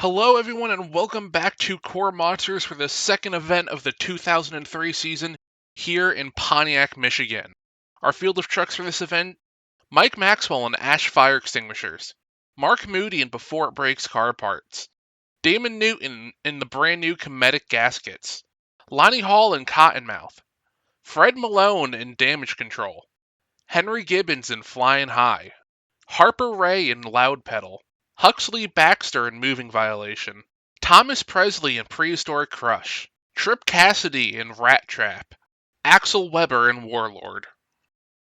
Hello everyone and welcome back to KORR Monsters for the second event of the 2003 season here in Pontiac, Michigan. Our field of trucks for this event: Mike Maxwell and Ash Fire Extinguishers, Marc Moody and Before It Breaks Car Parts, Damon Newton in the brand new Cometic Gaskets, Lonnie Hall in Cottonmouth, Fred Malone in Damage Control, Henry Gibbons in Flyin High, Harper Ray in Loud Pedal, Huxley Baxter in Moving Violation, Thomas Presley in Prehistoric Crush, Tripp Cassidy in Rat Trap, Axel Webber in Warlord.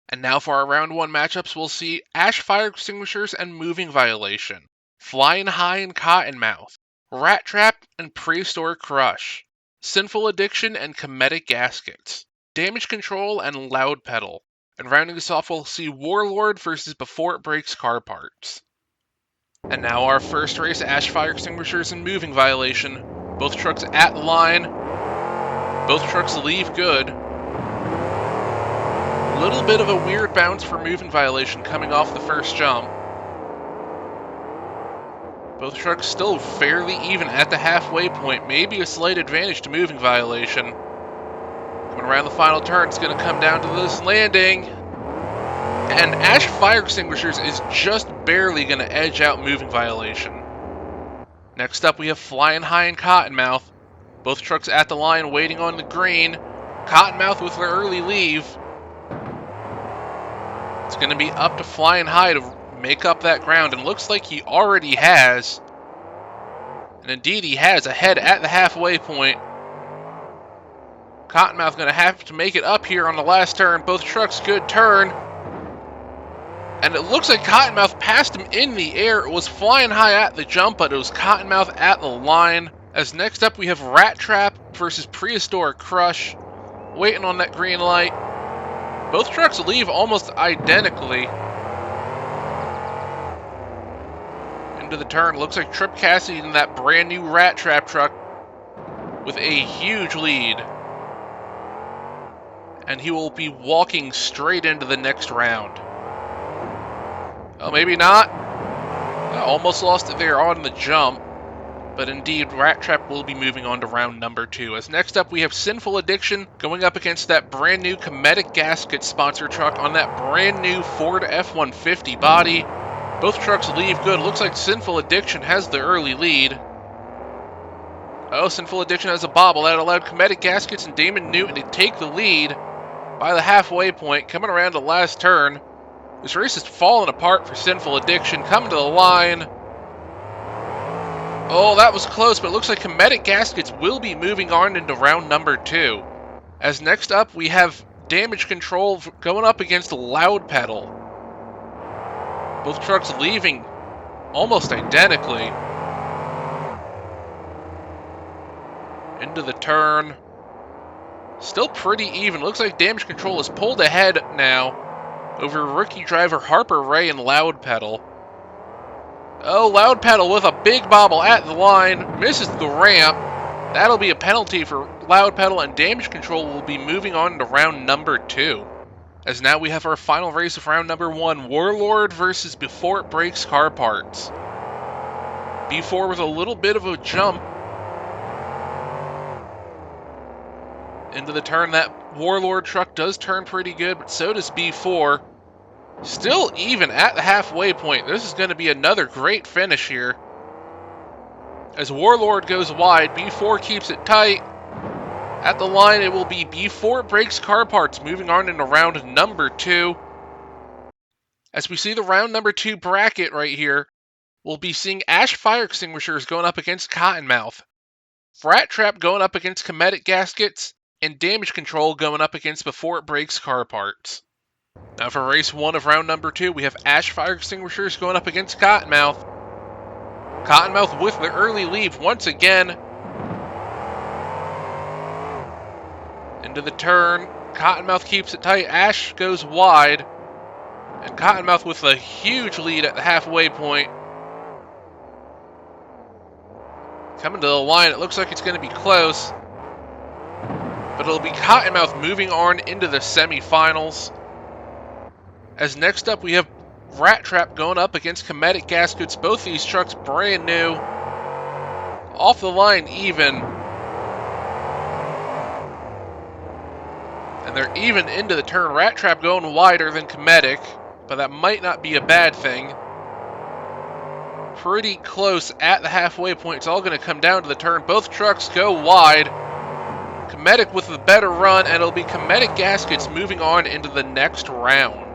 And now for our round 1 matchups, we'll see Ash Fire Extinguishers and Moving Violation, Flyin High and Cottonmouth, Rat Trap and Prehistoric Crush, Sinful Addiction and Cometic Gaskets, Damage Control and Loud Pedal. And rounding us off, we'll see Warlord versus Before It Breaks Car Parts. And now our first race, Ash Fire Extinguishers and Moving Violation. Both trucks at the line. Both trucks leave good. A little bit of a weird bounce for Moving Violation coming off the first jump. Both trucks still fairly even at the halfway point. Maybe a slight advantage to Moving Violation. Coming around the final turn, it's going to come down to this landing. And Ash Fire Extinguishers is just barely going to edge out Moving Violation. Next up, we have Flyin High and Cottonmouth. Both trucks at the line waiting on the green. Cottonmouth with their early leave. It's going to be up to Flyin High to make up that ground, and looks like he already has. And indeed he has, ahead at the halfway point. Cottonmouth going to have to make it up here on the last turn. Both trucks good turn. And it looks like Cottonmouth passed him in the air. It was Flyin High at the jump, but it was Cottonmouth at the line. As next up we have Rat Trap versus Prehistoric Crush. Waiting on that green light. Both trucks leave almost identically. Into the turn. Looks like Tripp Cassidy in that brand new Rat Trap truck with a huge lead. And he will be walking straight into the next round. Oh, maybe not. I almost lost it there on the jump. But indeed, Rat Trap will be moving on to round number 2. As next up, we have Sinful Addiction going up against that brand new Cometic Gasket sponsor truck on that brand new Ford F-150 body. Both trucks leave good. Looks like Sinful Addiction has the early lead. Oh, Sinful Addiction has a bobble. That allowed Cometic Gaskets and Damon Newton to take the lead by the halfway point, coming around the last turn. This race is falling apart for Sinful Addiction, coming to the line. Oh, that was close, but it looks like Cometic Gaskets will be moving on into round number 2. As next up, we have Damage Control going up against Loud Pedal. Both trucks leaving almost identically. Into the turn. Still pretty even. Looks like Damage Control is pulled ahead now over rookie driver Harper Ray and Loud Pedal. Oh, Loud Pedal with a big bobble at the line. Misses the ramp. That'll be a penalty for Loud Pedal, and Damage Control will be moving on to round number 2. As now we have our final race of round number 1. Warlord versus Before It Breaks Car Parts. B4 with a little bit of a jump. Into the turn, that Warlord truck does turn pretty good, but so does B4. Still even at the halfway point. This is going to be another great finish here. As Warlord goes wide, B4 keeps it tight. At the line, it will be Before It Breaks Car Parts moving on into round number 2. As we see the round number 2 bracket right here, we'll be seeing Ash Fire Extinguishers going up against Cottonmouth, Rat Trap going up against Cometic Gaskets, and Damage Control going up against Before It Breaks Car Parts. Now for race 1 of round number 2, we have Ash Fire Extinguishers going up against Cottonmouth. Cottonmouth with the early lead once again. Into the turn. Cottonmouth keeps it tight. Ash goes wide. And Cottonmouth with a huge lead at the halfway point. Coming to the line, it looks like it's going to be close. But it'll be Cottonmouth moving on into the semifinals. As next up we have Rat Trap going up against Cometic Gaskets. Both these trucks brand new. Off the line even. And they're even into the turn. Rat Trap going wider than Cometic, but that might not be a bad thing. Pretty close at the halfway point. It's all going to come down to the turn. Both trucks go wide. Cometic with the better run, and it'll be Cometic Gaskets moving on into the next round.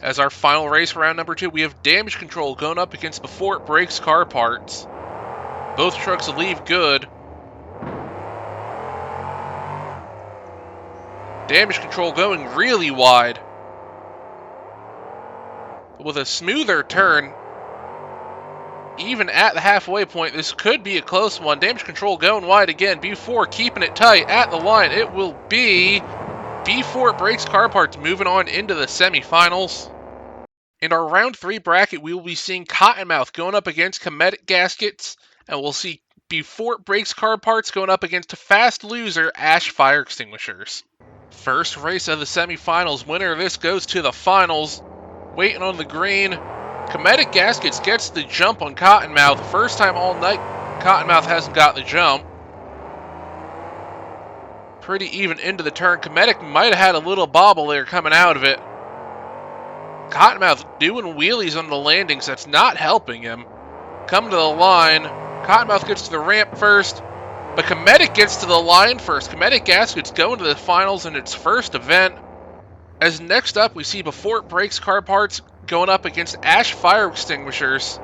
As our final race, round number 2, we have Damage Control going up against Before It Breaks Car Parts. Both trucks leave good. Damage Control going really wide. With a smoother turn, even at the halfway point, this could be a close one. Damage Control going wide again. B4 keeping it tight at the line. It will be Before It Breaks Car Parts moving on into the semifinals. In our round 3 bracket, we will be seeing Cottonmouth going up against Cometic Gaskets, and we'll see Before It Breaks Car Parts going up against Fast Loser Ash Fire Extinguishers. First race of the semifinals. Winner of this goes to the finals. Waiting on the green. Cometic Gaskets gets the jump on Cottonmouth. First time all night Cottonmouth hasn't got the jump. Pretty even into the turn. Cometic might have had a little bobble there coming out of it. Cottonmouth doing wheelies on the landings. That's not helping him. Come to the line. Cottonmouth gets to the ramp first. But Cometic gets to the line first. Cometic Gaskets going to the finals in its first event. As next up, we see Before It Breaks Car Parts going up against Ash Fire Extinguishers.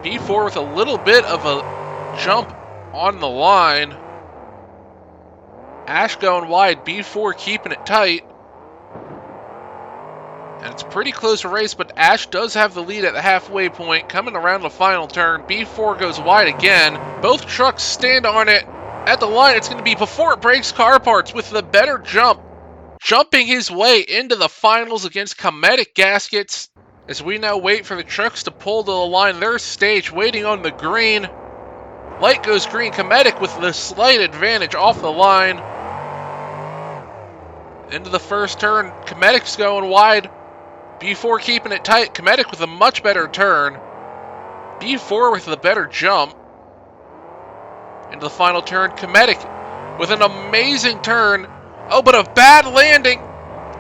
B4 with a little bit of a jump on the line. Ash going wide, B4 keeping it tight. And it's a pretty close race, but Ash does have the lead at the halfway point. Coming around the final turn, B4 goes wide again. Both trucks stand on it. At the line, it's going to be Before It Breaks Car Parts with the better jump. Jumping his way into the finals against Cometic Gaskets. As we now wait for the trucks to pull to the line, their stage waiting on the green. Light goes green. Cometic with the slight advantage off the line. Into the first turn. Cometic's going wide. B4 keeping it tight. Cometic with a much better turn. B4 with the better jump. Into the final turn, Cometic with an amazing turn. Oh, but a bad landing.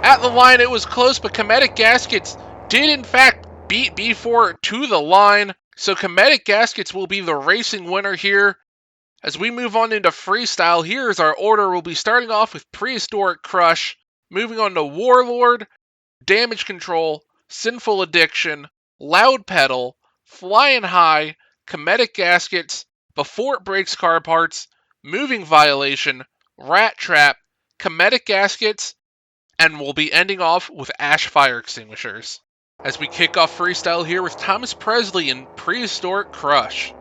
At the line, it was close, but Cometic Gaskets did in fact beat B4 to the line. So Cometic Gaskets will be the racing winner here. As we move on into freestyle, here's our order. We'll be starting off with Prehistoric Crush, moving on to Warlord, Damage Control, Sinful Addiction, Loud Pedal, Flyin High, Cometic Gaskets, Before It Breaks Car Parts, Moving Violation, Rat Trap, Cometic Gaskets, and we'll be ending off with Ash Fire Extinguishers. As we kick off freestyle here with Thomas Presley in Prehistoric Crush.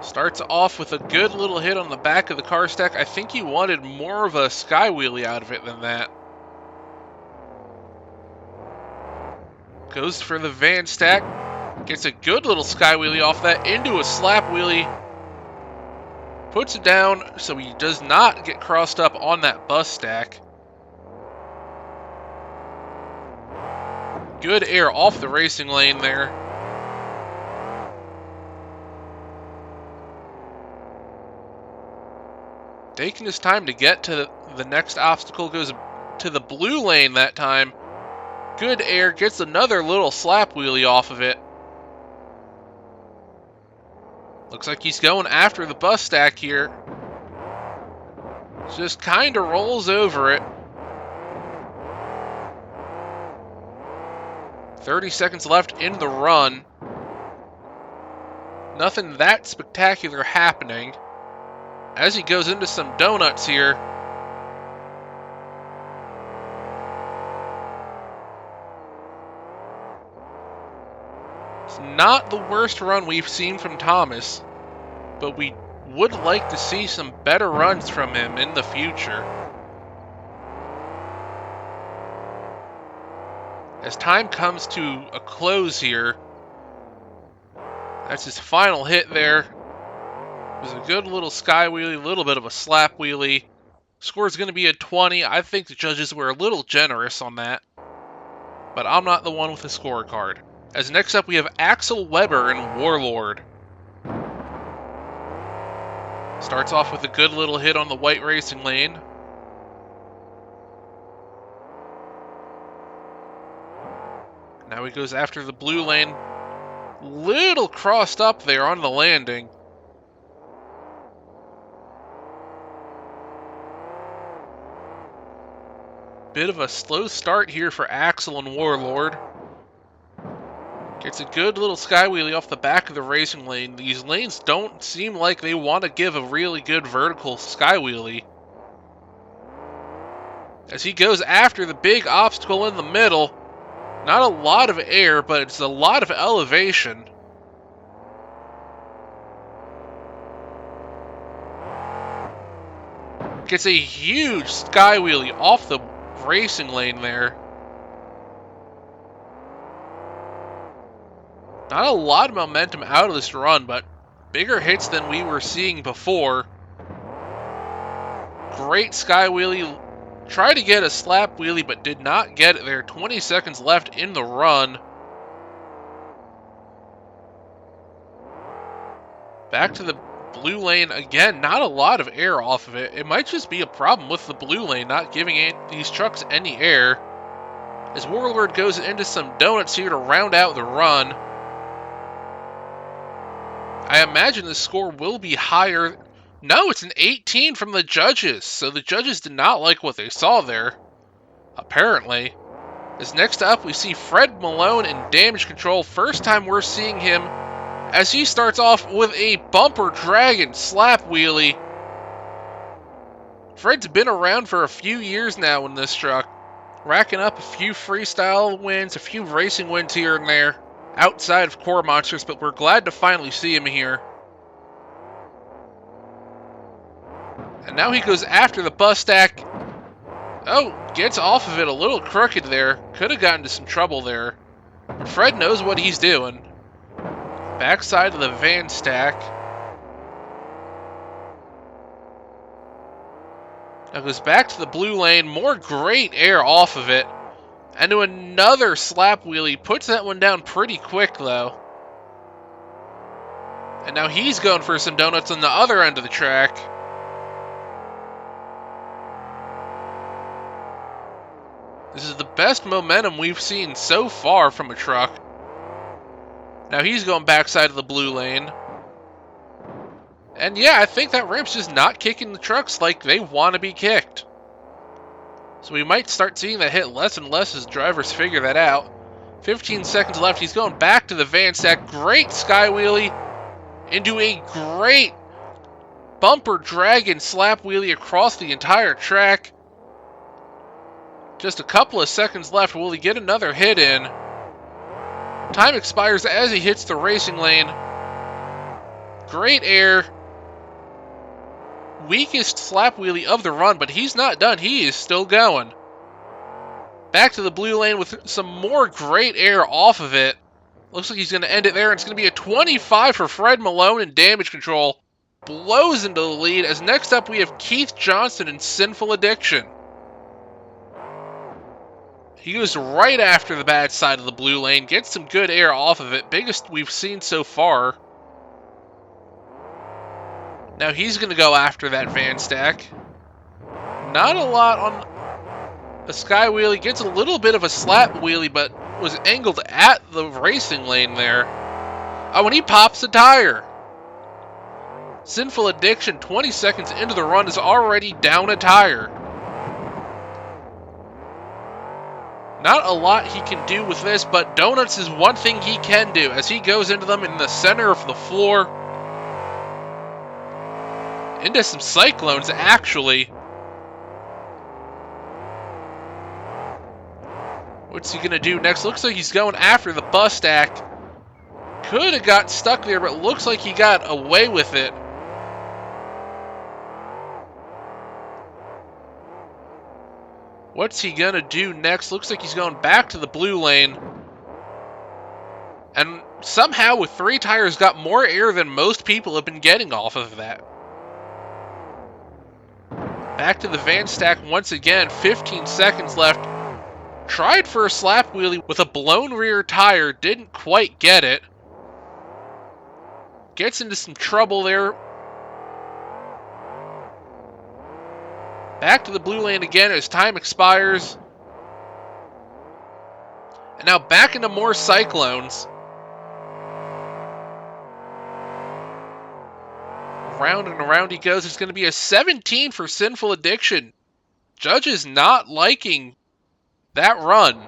Starts off with a good little hit on the back of the car stack. I think he wanted more of a sky wheelie out of it than that. Goes for the van stack. Gets a good little sky wheelie off that into a slap wheelie. Puts it down so he does not get crossed up on that bus stack. Good air off the racing lane there. Taking his time to get to the next obstacle. Goes to the blue lane that time. Good air. Gets another little slap wheelie off of it. Looks like he's going after the bus stack here. Just kind of rolls over it. 30 seconds left in the run. Nothing that spectacular happening. As he goes into some donuts here. It's not the worst run we've seen from Thomas, but we would like to see some better runs from him in the future. As time comes to a close here, that's his final hit there. It was a good little sky wheelie, a little bit of a slap wheelie. Score's going to be a 20. I think the judges were a little generous on that. but I'm not the one with the scorecard. As next up we have Axel Webber in Warlord. Starts off with a good little hit on the white racing lane. Now he goes after the blue lane. Little crossed up there on the landing. Bit of a slow start here for Axel and Warlord. Gets a good little sky wheelie off the back of the racing lane. These lanes don't seem like they want to give a really good vertical sky wheelie. As he goes after the big obstacle in the middle. Not a lot of air, but it's a lot of elevation. Gets a huge sky wheelie off the racing lane there. Not a lot of momentum out of this run, but bigger hits than we were seeing before. Great sky wheelie. Tried to get a slap wheelie, but did not get it there. 20 seconds left in the run. Back to the blue lane again. Not a lot of air off of it. It might just be a problem with the blue lane not giving these trucks any air. As Warlord goes into some donuts here to round out the run. I imagine the score will be higher. No, it's an 18 from the judges, so the judges did not like what they saw there, apparently. As next up, we see Fred Malone in damage control. First time we're seeing him as he starts off with a bumper dragon slap wheelie. Fred's been around for a few years now in this truck, racking up a few freestyle wins, a few racing wins here and there, outside of KORR Monsters, but we're glad to finally see him here. And now he goes after the bus stack. Oh, gets off of it a little crooked there. Could have gotten into some trouble there. But Fred knows what he's doing. Backside of the van stack. Now goes back to the blue lane. More great air off of it. And to another slap wheelie. Puts that one down pretty quick though. And now he's going for some donuts on the other end of the track. This is the best momentum we've seen so far from a truck. Now he's going backside of the blue lane. And yeah, I think that ramp's just not kicking the trucks like they want to be kicked. So we might start seeing that hit less and less as drivers figure that out. 15 seconds left. He's going back to the van stack. Great sky wheelie into a great bumper dragon slap wheelie across the entire track. Just a couple of seconds left. Will he get another hit in? Time expires as he hits the racing lane. Great air. Weakest slap wheelie of the run, but he's not done. He is still going. Back to the blue lane with some more great air off of it. Looks like he's going to end it there. It's going to be a 25 for Fred Malone in damage control. Blows into the lead. As next up we have Keith Johnson in Sinful Addiction. He goes right after the bad side of the blue lane, gets some good air off of it, biggest we've seen so far. Now he's going to go after that van stack. Not a lot on a sky wheelie, gets a little bit of a slap wheelie, but was angled at the racing lane there. Oh, and he pops the tire. Sinful Addiction, 20 seconds into the run, is already down a tire. Not a lot he can do with this, but donuts is one thing he can do as he goes into them in the center of the floor. Into some cyclones, actually. What's he going to do next? Looks like he's going after the bus stack. Could have got stuck there, but looks like he got away with it. What's he gonna do next? Looks like he's going back to the blue lane. And somehow with 3 tires got more air than most people have been getting off of that. Back to the van stack once again. 15 seconds left. Tried for a slap wheelie with a blown rear tire, didn't quite get it. Gets into some trouble there. Back to the blue lane again as time expires. And now back into more Cyclones. Around and around he goes. It's going to be a 17 for Sinful Addiction. Judges not liking that run.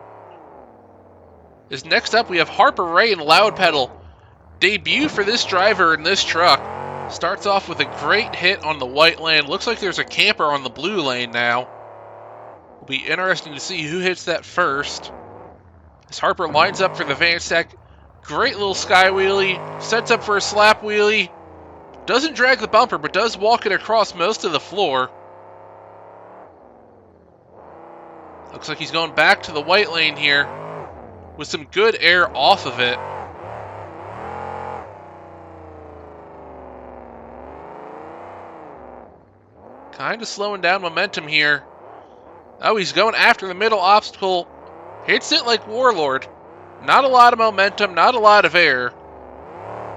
As next up we have Harper Ray and Loud Pedal. Debut for this driver in this truck. Starts off with a great hit on the white lane. Looks like there's a camper on the blue lane now. Will be interesting to see who hits that first. As Harper lines up for the van stack. Great little sky wheelie. Sets up for a slap wheelie. Doesn't drag the bumper, but does walk it across most of the floor. Looks like he's going back to the white lane here with some good air off of it. Kind of slowing down momentum here. Oh, he's going after the middle obstacle. Hits it like Warlord. Not a lot of momentum, not a lot of air.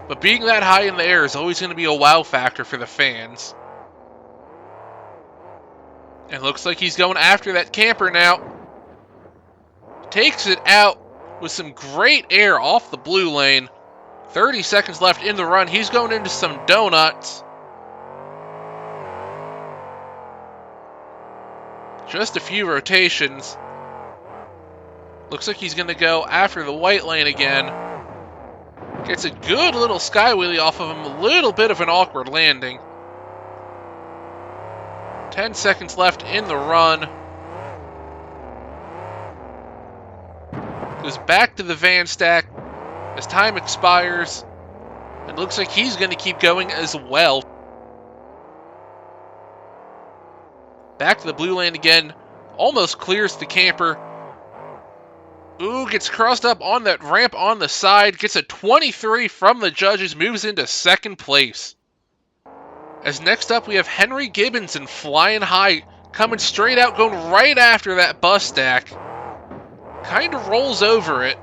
But being that high in the air is always going to be a wow factor for the fans. And looks like he's going after that camper now. Takes it out with some great air off the blue lane. 30 seconds left in the run. He's going into some donuts. Just a few rotations. Looks like he's going to go after the white lane again. Gets a good little sky wheelie off of him. A little bit of an awkward landing. 10 seconds left in the run. Goes back to the van stack as time expires. It looks like he's going to keep going as well. Back to the blue lane again. Almost clears the camper. Ooh, gets crossed up on that ramp on the side. Gets a 23 from the judges. Moves into second place. As next up we have Henry Gibbons and Flyin High. Coming straight out, going right after that bus stack. Kind of rolls over it.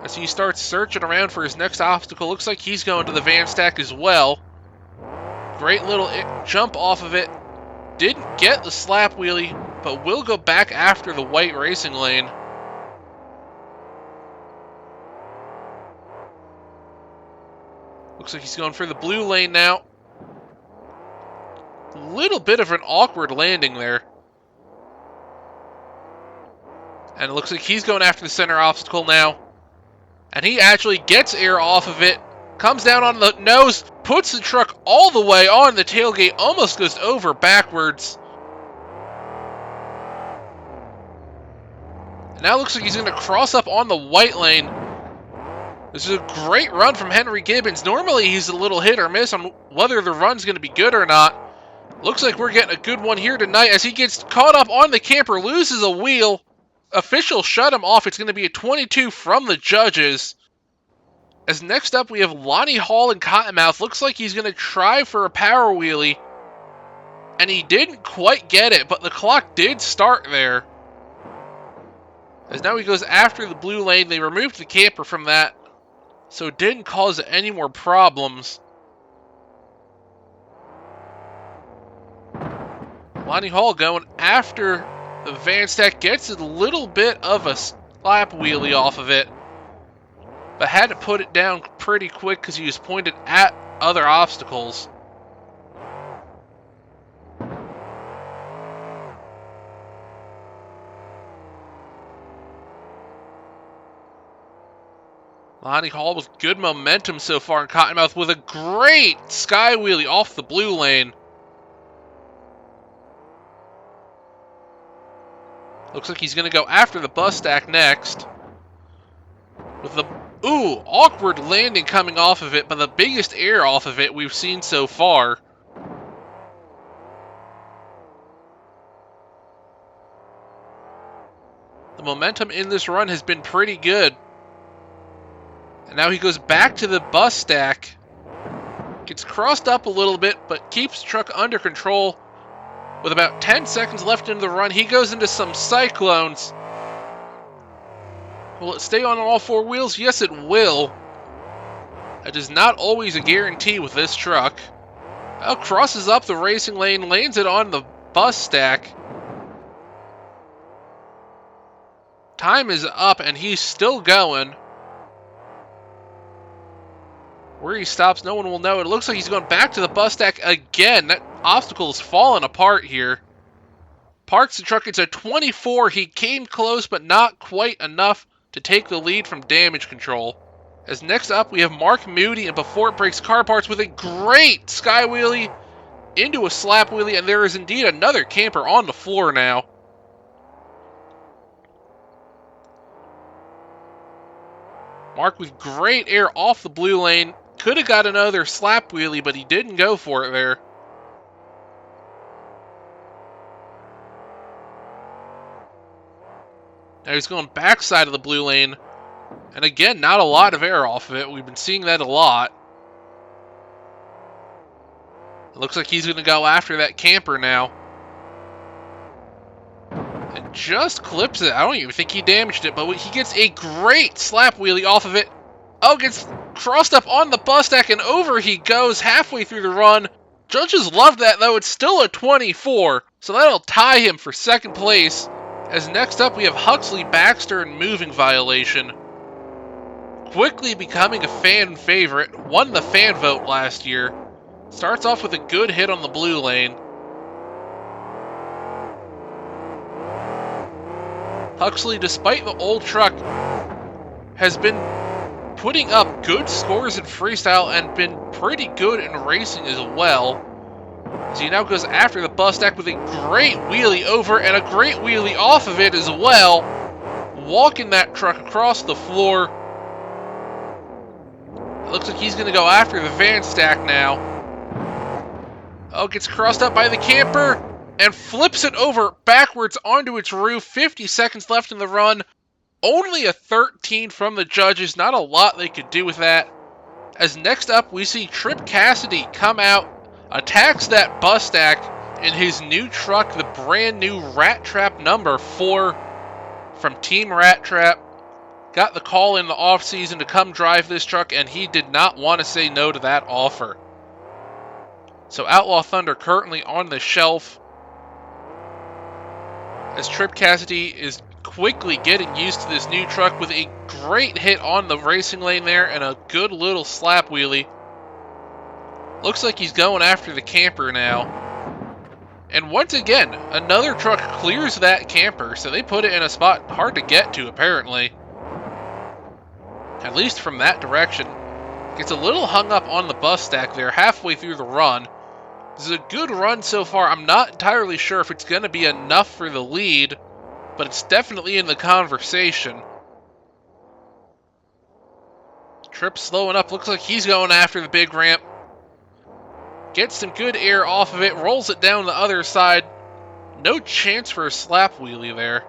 As he starts searching around for his next obstacle. Looks like he's going to the van stack as well. Great little jump off of it. Didn't get the slap wheelie, but will go back after the white racing lane. Looks like he's going for the blue lane now. Little bit of an awkward landing there. And it looks like he's going after the center obstacle now. And he actually gets air off of it. Comes down on the nose. Puts the truck all the way on the tailgate. Almost goes over backwards. And now looks like he's going to cross up on the white lane. This is a great run from Henry Gibbons. Normally he's a little hit or miss on whether the run's going to be good or not. Looks like we're getting a good one here tonight as he gets caught up on the camper, loses a wheel. Officials shut him off. It's going to be a 22 from the judges. As next up we have Lonnie Hall and Cottonmouth. Looks like he's going to try for a power wheelie. And he didn't quite get it, but the clock did start there. As now he goes after the blue lane. They removed the camper from that, so it didn't cause any more problems. Lonnie Hall going after the van stack. Gets a little bit of a slap wheelie off of it, but had to put it down pretty quick because he was pointed at other obstacles. Lonnie Hall with good momentum so far in Cottonmouth with a great sky wheelie off the blue lane. Looks like he's going to go after the bus stack next. With the, awkward landing coming off of it, but the biggest air off of it we've seen so far. The momentum in this run has been pretty good. And now he goes back to the bus stack. Gets crossed up a little bit, but keeps the truck under control. With about 10 seconds left into the run, he goes into some cyclones. Will it stay on all four wheels? Yes, it will. That is not always a guarantee with this truck. Oh, crosses up the racing lane, lands it on the bus stack. Time is up, and he's still going. Where he stops, no one will know. It looks like he's going back to the bus stack again. That obstacle is falling apart here. Parks the truck. It's a 24. He came close, but not quite enough to take the lead from damage control. As next up, we have Marc Moody, and before it breaks car parts with a great sky wheelie into a slap wheelie, and there is indeed another camper on the floor now. Marc with great air off the blue lane. Could have got another slap wheelie, but he didn't go for it there. Now he's going backside of the blue lane. And again, not a lot of air off of it. We've been seeing that a lot. It looks like he's going to go after that camper now. And just clips it. I don't even think he damaged it, but he gets a great slap wheelie off of it. Oh, gets crossed up on the bus stack, and over he goes halfway through the run. Judges love that, though. It's still a 24, so that'll tie him for second place. As next up, we have Huxley, Baxter, and moving violation. Quickly becoming a fan favorite, won the fan vote last year. Starts off with a good hit on the blue lane. Huxley, despite the old truck, has been putting up good scores in freestyle and been pretty good in racing as well. So he now goes after the bus stack with a great wheelie over and a great wheelie off of it as well. Walking that truck across the floor. It looks like he's going to go after the van stack now. Oh, gets crossed up by the camper and flips it over backwards onto its roof. 50 seconds left in the run. Only a 13 from the judges. Not a lot they could do with that. As next up, we see Tripp Cassidy come out, attacks that bus stack in his new truck, the brand new Rat Trap number 4 from Team Rat Trap. Got the call in the off-season to come drive this truck, and he did not want to say no to that offer. So Outlaw Thunder currently on the shelf, as Tripp Cassidy is quickly getting used to this new truck with a great hit on the racing lane there and a good little slap wheelie. Looks like he's going after the camper now. And once again, another truck clears that camper, so they put it in a spot hard to get to, apparently. At least from that direction. Gets a little hung up on the bus stack there halfway through the run. This is a good run so far. I'm not entirely sure if it's going to be enough for the lead, but it's definitely in the conversation. Tripp slowing up. Looks like he's going after the big ramp. Gets some good air off of it. Rolls it down the other side. No chance for a slap wheelie there.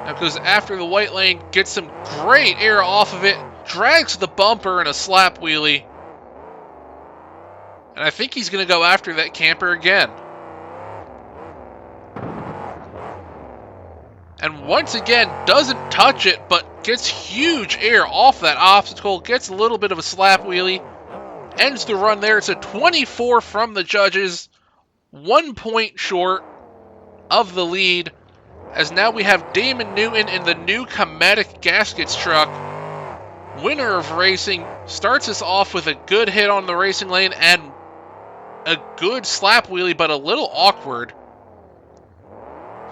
Now goes after the white lane. Gets some great air off of it. Drags the bumper in a slap wheelie. And I think he's going to go after that camper again. And once again, doesn't touch it, but gets huge air off that obstacle. Gets a little bit of a slap wheelie. Ends the run there. It's a 24 from the judges. 1 point short of the lead. As now we have Damon Newton in the new Cometic Gaskets truck. Winner of racing. Starts us off with a good hit on the racing lane and a good slap wheelie, but a little awkward.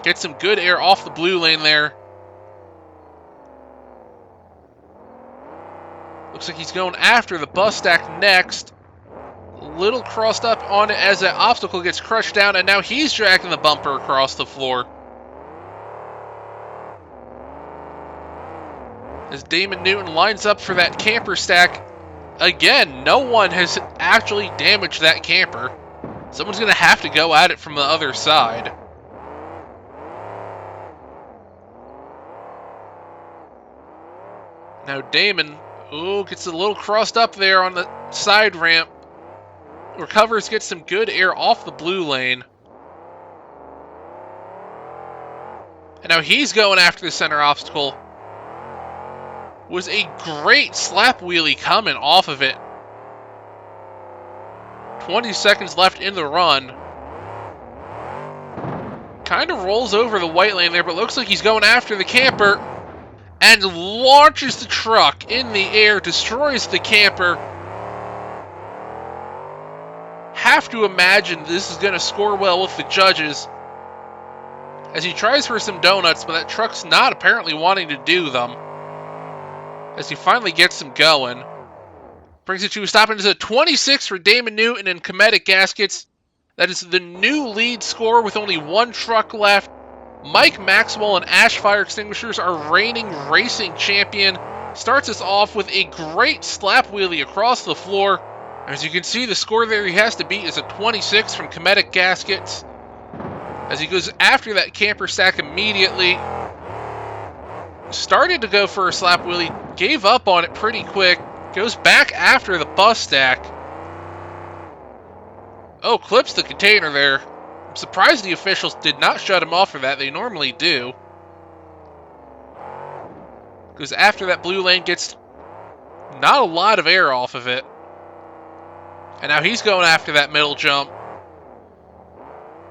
Gets some good air off the blue lane there. Looks like he's going after the bus stack next. A little crossed up on it as that obstacle gets crushed down, and now he's dragging the bumper across the floor. As Damon Newton lines up for that camper stack. Again, no one has actually damaged that camper. Someone's going to have to go at it from the other side. Now Damon, gets a little crossed up there on the side ramp. recovers, gets some good air off the blue lane. And now he's going after the center obstacle. Was a great slap wheelie coming off of it. 20 seconds left in the run. Kind of rolls over the white lane there, but looks like he's going after the camper. And launches the truck in the air, destroys the camper. Have to imagine this is going to score well with the judges. As he tries for some donuts, but that truck's not apparently wanting to do them. As he finally gets them going. Brings it to a stop, and it's a 26 for Damon Newton and Cometic Gaskets. That is the new lead score with only one truck left. Mike Maxwell and Ash Fire Extinguishers are reigning racing champion. Starts us off with a great slap wheelie across the floor. As you can see, the score there he has to beat is a 26 from Cometic Gaskets. As he goes after that camper stack immediately. Started to go for a slap wheelie, gave up on it pretty quick. Goes back after the bus stack. Oh, clips the container there. I'm surprised the officials did not shut him off for that. They normally do. Goes after that blue lane, gets not a lot of air off of it. And now he's going after that middle jump.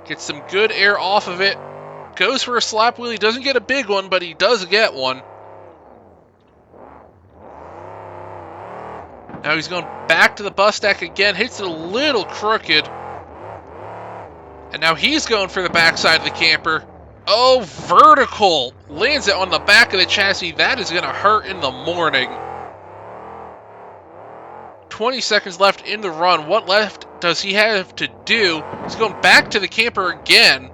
Gets some good air off of it. Goes for a slap wheelie. Doesn't get a big one, but he does get one. Now he's going back to the bus stack again. Hits it a little crooked. And now he's going for the backside of the camper. Oh, vertical. Lands it on the back of the chassis. That is going to hurt in the morning. 20 seconds left in the run. What left does he have to do? He's going back to the camper again.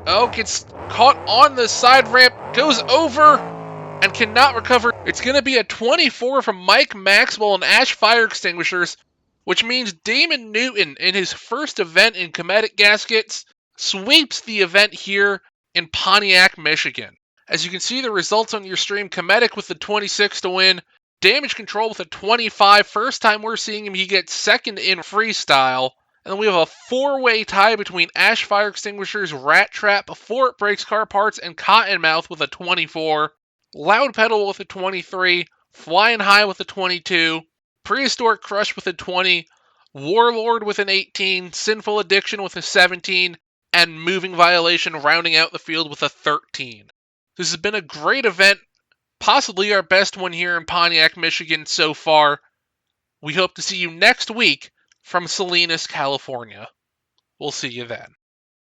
Oh, gets caught on the side ramp. Goes over and cannot recover. It's going to be a 24 from Mike Maxwell and Ash Fire Extinguishers, which means Damon Newton, in his first event in Cometic Gaskets, sweeps the event here in Pontiac, Michigan. As you can see the results on your stream, Cometic with the 26 to win, Damage Control with a 25. First time we're seeing him, he gets second in freestyle. And then we have a four-way tie between Ash Fire Extinguishers, Rat Trap, Before It Breaks Car Parts, and Cottonmouth with a 24. Loud Pedal with a 23. Flyin High with a 22. Prehistoric Crush with a 20, Warlord with an 18, Sinful Addiction with a 17, and Moving Violation rounding out the field with a 13. This has been a great event, possibly our best one here in Pontiac, Michigan so far. We hope to see you next week from Salinas, California. We'll see you then.